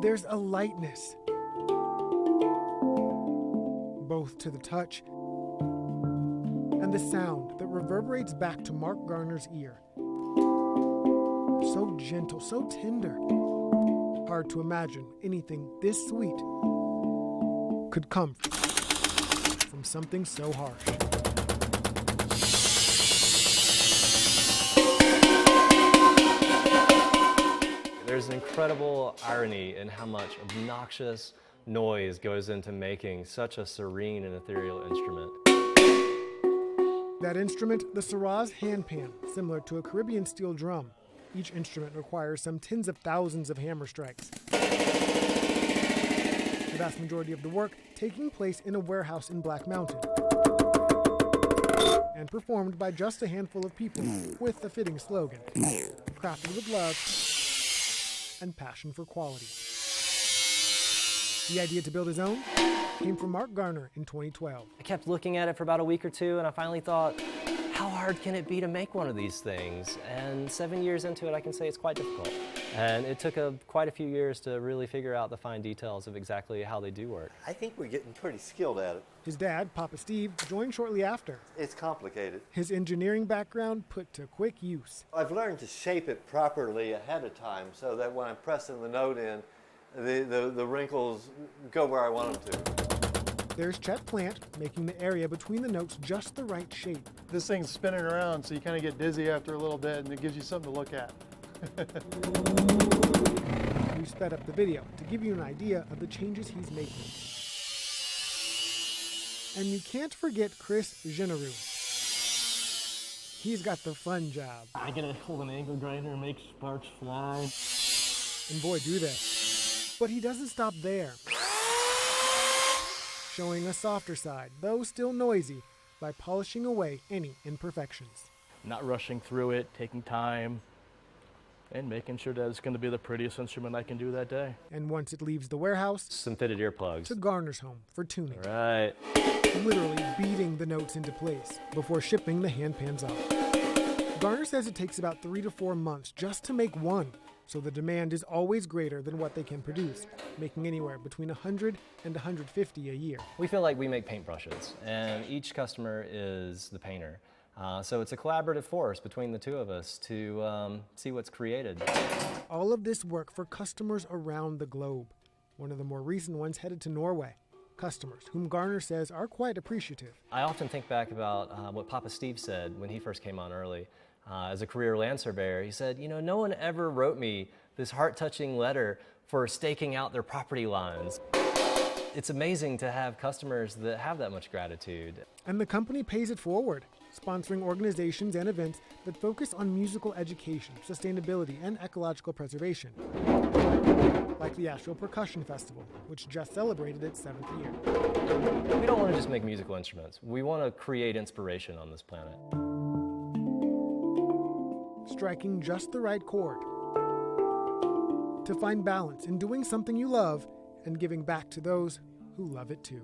there's a lightness, both to the touch and the sound that reverberates back to Mark Garner's ear. So gentle, so tender. Hard to imagine anything this sweet could come from something so harsh. There's an incredible irony in how much obnoxious noise goes into making such a serene and ethereal instrument. That instrument, the Syrah's handpan, similar to a Caribbean steel drum. Each instrument requires some tens of thousands of hammer strikes. The vast majority of the work taking place in a warehouse in Black Mountain and performed by just a handful of people with a fitting slogan, crafted with love and passion for quality. The idea to build his own came from Mark Garner in 2012. I kept looking at it for about a week or two, and I finally thought, how hard can it be to make one of these things? And 7 years into it, I can say it's quite difficult. And it took quite a few years to really figure out the fine details of exactly how they do work. I think we're getting pretty skilled at it. His dad, Papa Steve, joined shortly after. It's complicated. His engineering background put to quick use. I've learned to shape it properly ahead of time so that when I'm pressing the note in, the wrinkles go where I want them to. There's Chet Plant, making the area between the notes just the right shape. This thing's spinning around, so you kind of get dizzy after a little bit, and it gives you something to look at. We sped up the video to give you an idea of the changes he's making. And you can't forget Chris Genereux. He's got the fun job. I gotta hold an angle grinder and make sparks fly. And boy, do they. But he doesn't stop there. Showing a softer side, though still noisy, by polishing away any imperfections. Not rushing through it, taking time, and making sure that it's going to be the prettiest instrument I can do that day. And once it leaves the warehouse, Some fitted earplugs. to Garner's home for tuning. Right. Literally beating the notes into place before shipping the handpans off. Garner says it takes about 3 to 4 months just to make one, so the demand is always greater than what they can produce, making anywhere between 100 and 150 a year. We feel like we make paintbrushes, and each customer is the painter. So it's a collaborative force between the two of us to see what's created. All of this work for customers around the globe. One of the more recent ones headed to Norway. Customers whom Garner says are quite appreciative. I often think back about what Papa Steve said when he first came on early. As a career land surveyor, he said, you know, no one ever wrote me this heart-touching letter for staking out their property lines. It's amazing to have customers that have that much gratitude. And the company pays it forward, sponsoring organizations and events that focus on musical education, sustainability, and ecological preservation. Like the Asheville Percussion Festival, which just celebrated its 7th year. We don't want to just make musical instruments. We want to create inspiration on this planet. Striking just the right chord. To find balance in doing something you love and giving back to those who love it too.